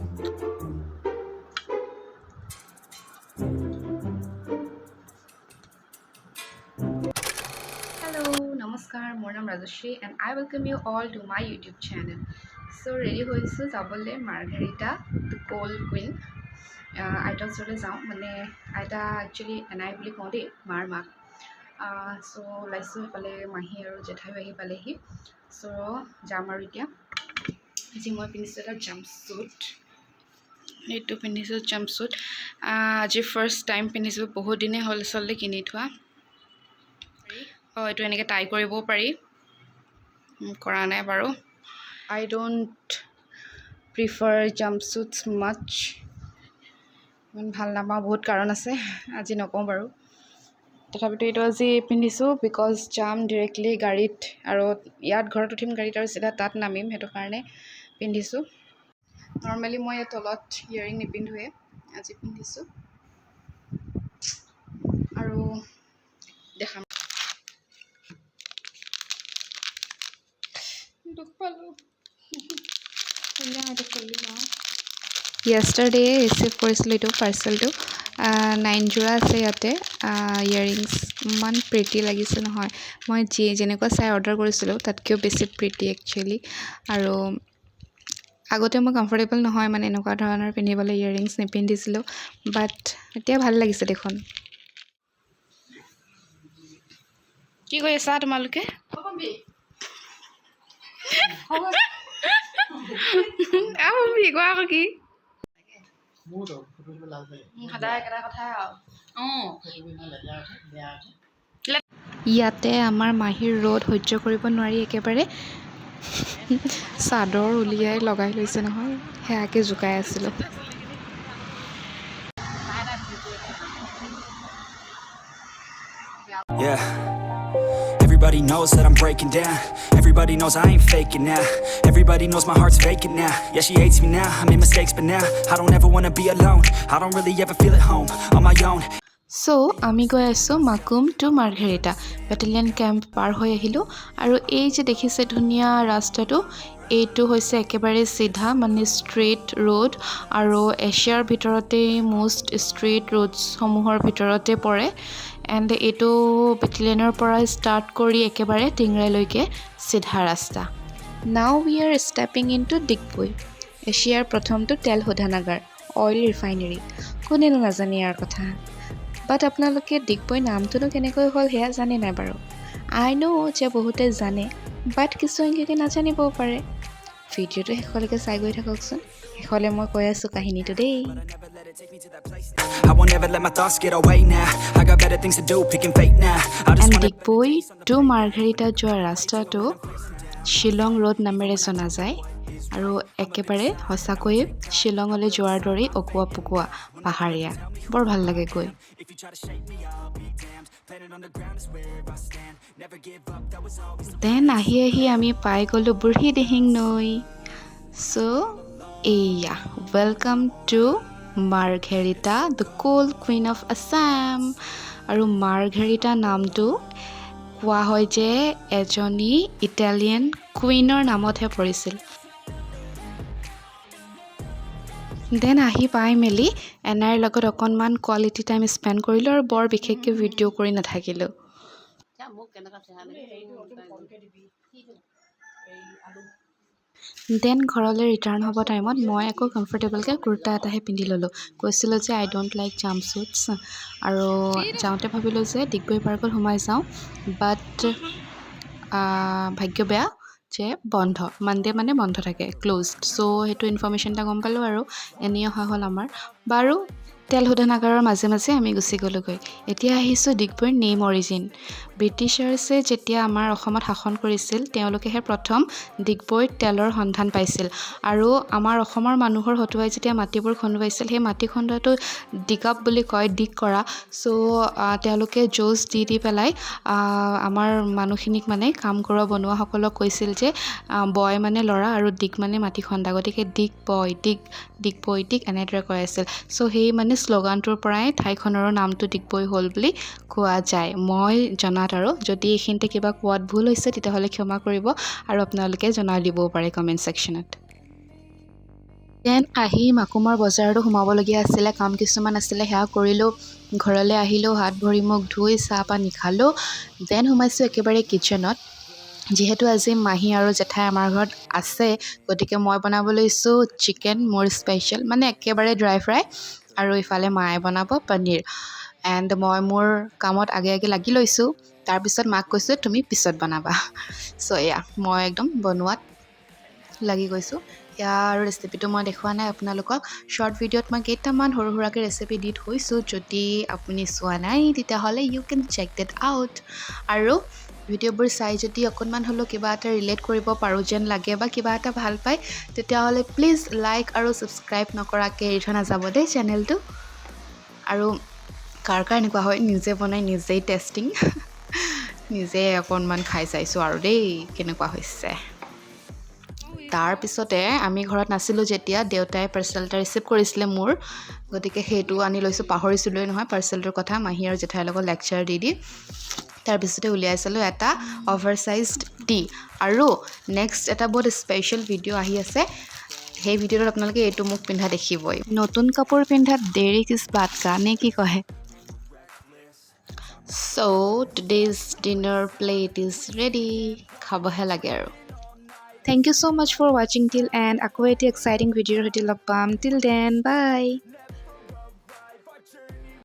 Hello, Namaskar. My name is Rajashri and I welcome you all to my YouTube channel. So ready hoisu jabole Margherita, the Gold Queen. I don't sort of sound mane aita actually anai buli konde mar mak. So laisu pale mahi aru jethai ahi palehi. So jam aru etia আজি মই পিন্ধিছোঁ এটা jumpsuit এইটো পিন্ধিছোঁ jumpsuit আজি first time পিন্ধিছোঁ বহুত দিনে হ'ল চললে কিনি থোৱা এইটো এনেকৈ টাই কৰিবও পাৰি কৰা নাই বাৰু আই ডোণ্ট প্ৰিফাৰ জাম্পছুটছ মাছ ইমান ভাল নাপাওঁ বহুত কাৰণ আছে আজি নকওঁ বাৰু তথাপিতো এইটো আজি পিন্ধিছোঁ বিকজ যাম ডিৰেক্টলি গাড়ীত আৰু ইয়াত ঘৰত উঠিম গাড়ীত আৰু চিধা তাত নামিম সেইটো কাৰণে পিন্ধিছোঁ নৰ্মেলি মই তলত ইয়েৰিং নিপিন্ধোৱে আজি পিন্ধিছোঁ আৰু দেখাম দুখ পালোঁ য়েষ্টাৰডে ৰিচিভ কৰিছিলোঁ এইটো পাৰ্চেলটো 9 যোৰা আছে ইয়াতে ইয়েৰিংছ ইমান প্ৰিটি লাগিছে নহয় মই যেনেকুৱা চাই অৰ্ডাৰ কৰিছিলোঁ তাতকৈও বেছি প্ৰিটি একচুৱেলি আৰু আগতে মই কমফৰ্টেবল নহয় মানে এনেকুৱা ধৰণৰ পিন্ধিবলৈ ইয়েৰিংছ নিপিন্ধিছিলোঁ বাট এতিয়া ভাল লাগিছে দেখোন কি কৰি আছা তোমালোকে কোৱা আকৌ কি ইয়াতে আমাৰ মাহীৰ ৰ'দ সহ্য কৰিব নোৱাৰি একেবাৰে চাদৰ উলিয়াই লগাই লৈছে নহয় সেয়াকে জোকাই আছিলোঁ Yeah. Everybody knows that I'm breaking down. Everybody knows I ain't faking now. Everybody knows my heart's vacant now. Yeah, she hates me now. I made mistakes, but now I don't ever wanna be alone. I don't really ever feel at home on my own. So, আমি গৈ আছোঁ Makum to Margherita battalion camp পাৰ হৈ আহিলোঁ আৰু এই যে দেখিছে ধুনীয়া ৰাস্তাটো এইটো হৈছে একেবাৰে চিধা মানে ষ্ট্ৰেইট ৰোড আৰু এছিয়াৰ ভিতৰতে মষ্ট ষ্ট্ৰেইট ৰোডছসমূহৰ ভিতৰতে পৰে এণ্ড এইটো বেটেলিয়ানৰ পৰা ষ্টাৰ্ট কৰি একেবাৰে টিংৰাইলৈকে চিধা ৰাস্তা now we are stepping into Digboi এছিয়াৰ প্ৰথমটো তেল শোধনাগাৰ অইল ৰিফাইনেৰী কোনেনো নাজানে ইয়াৰ কথা বাট আপোনালোকে ডিগবৈ নামটোনো কেনেকৈ হ'ল সেয়া জানে নাই বাৰু আই ন' যে বহুতে জানে বাট কিছুসংখ্যকে নাজানিবও পাৰে ভিডিঅ'টো শেষলৈকে চাই গৈ থাককচোন শেষলৈ মই কৈ আছোঁ কাহিনীটো দেই ডিগবৈ টু মাৰ্ঘেৰিটা যোৱা ৰাস্তাটো শ্বিলং ৰোড নামেৰে জনা যায় আৰু একেবাৰে সঁচাকৈয়ে শ্বিলঙলৈ যোৱাৰ দৰেই অকোৱা পকোৱা পাহাৰীয়া বৰ ভাল লাগে গৈ দেন আহি আমি পাই গ'লোঁ বুঢ়ী দিহিং নৈ চ' এয়া welcome to Margherita the cold queen of Assam আৰু মাৰ্ঘেৰিটা নামটো কোৱা হয় যে এজনী ইটালিয়ান কুইনৰ নামতহে পৰিছিল দেন আহি পাই মেলি এনাইৰ লগত অকণমান কোৱালিটি টাইম স্পেণ্ড কৰিলোঁ আৰু বৰ বিশেষকৈ ভিডিঅ' কৰি নাথাকিলোঁ দেন ঘৰলৈ ৰিটাৰ্ণ হ'ব টাইমত মই আকৌ কমফৰ্টেবলকৈ কুৰ্তা এটাহে পিন্ধি ল'লোঁ কৈছিলোঁ যে আই ডোণ্ট লাইক জাম্পছুটছ আৰু যাওঁতে ভাবিলোঁ যে ডিগবৈ পাৰ্কত সোমাই যাওঁ বাট ভাগ্য বেয়া যে বন্ধ মানডে মানে বন্ধ থাকে ক্ল'জড চ' সেইটো ইনফৰ্মেশ্যন এটা গম পালোঁ আৰু এনেই অহা হ'ল আমাৰ বাৰু তেল শোধনাগাৰৰ মাজে মাজে আমি গুচি গ'লোঁগৈ এতিয়া আহিছোঁ ডিগবৈৰ নেম অৰিজিন ব্ৰিটিছাৰ্ছে যেতিয়া আমাৰ অসমত শাসন কৰিছিল তেওঁলোকেহে প্ৰথম ডিগবৈত তেলৰ সন্ধান পাইছিল আৰু আমাৰ অসমৰ মানুহৰ হতুৱাই যেতিয়া মাটিবোৰ খন্দুৱাইছিল সেই মাটি খন্দুৱাটো ডিগাপ বুলি কয় ডিগ কৰা চ' তেওঁলোকে জোজ দি পেলাই আমাৰ মানুহখিনিক মানে কাম কৰোৱা বনোৱাসকলক কৈছিল যে বয় মানে ল'ৰা আৰু ডিগ মানে মাটি খন্দা গতিকে ডিগবৈ ডিগ এনেদৰে কৈ আছিল চ' সেই মানে শ্লোগানটোৰ পৰাই ঠাইখনৰো নামটো ডিগবৈ হ'ল বুলি কোৱা যায় মই জনাত আৰু যদি এইখিনিতে কিবা কোৱাত ভুল হৈছে তেতিয়াহ'লে ক্ষমা কৰিব আৰু আপোনালোকে জনাই দিবও পাৰে কমেণ্ট ছেকশ্যনত দেন আহি মাকুমৰ বজাৰতো সোমাবলগীয়া আছিলে, কাম কিছুমান আছিলে, সেয়া কৰিলোঁ। ঘৰলৈ আহিলোঁ, হাত ভৰি মুখ ধুই চাহ পানী খালোঁ। দেন সোমাইছোঁ একেবাৰে কিটচেনত। যিহেতু আজি মাহী আৰু জেঠাই আমাৰ ঘৰত আছে, গতিকে মই বনাব লৈছোঁ চিকেন, মোৰ স্পেচিয়েল, মানে একেবাৰে ড্ৰাই ফ্ৰাই। আৰু ইফালে মায়ে বনাব পনীৰ। এণ্ড মই মোৰ কামত আগে আগে লাগি লৈছোঁ। তাৰপিছত মাক কৈছোঁ তুমি পিছত বনাবা। চ' এয়া মই একদম বনোৱাত লাগি গৈছোঁ। ইয়াৰ ৰেচিপিটো মই দেখুওৱা নাই আপোনালোকক। শ্বৰ্ট ভিডিঅ'ত মই কেইটামান সৰু সুৰাকৈ ৰেচিপি দি থৈছোঁ। যদি আপুনি চোৱা নাই তেতিয়াহ'লে ইউ কেন চেক ডেট আউট। আৰু ভিডিঅ'বোৰ চাই যদি অকণমান হ'লেও কিবা এটা ৰিলেট কৰিব পাৰোঁ যেন লাগে বা কিবা এটা ভাল পায়, তেতিয়াহ'লে প্লিজ লাইক আৰু ছাবস্ক্ৰাইব নকৰাকৈ এৰি থৈ নাযাব দেই চেনেলটো। আৰু কাৰ এনেকুৱা হয় নিজে বনাই নিজেই টেষ্টিং নিজে অকণমান খাই চাইছোঁ আৰু দেই কেনেকুৱা হৈছে। তাৰপিছতে আমি ঘৰত নাছিলোঁ যেতিয়া দেউতাই পাৰ্চেল এটা ৰিচিভ কৰিছিলে মোৰ, গতিকে সেইটো আনি লৈছোঁ। পাহৰিছিলোঁৱেই নহয় পাৰ্চেলটোৰ কথা, মাহী আৰু জেঠাইৰ লগত লেকচাৰ দি তাৰপিছতে উলিয়াই চালোঁ এটা অভাৰ চাইজড টি। আৰু নেক্সট এটা বহুত স্পেচিয়েল ভিডিঅ' আহি আছে, সেই ভিডিঅ'টোত আপোনালোকে এইটো মোক পিন্ধা দেখিবই। নতুন কাপোৰ পিন্ধাত দেৰি কিছ বাত কা নে কি কয়। So today's dinner plate is ready. খাবহে লাগে আৰু। Thank you so much for watching till end. আকৌ এটি exciting ভিডিঅ'ৰ সৈতে লগ পাম। Till then, bye.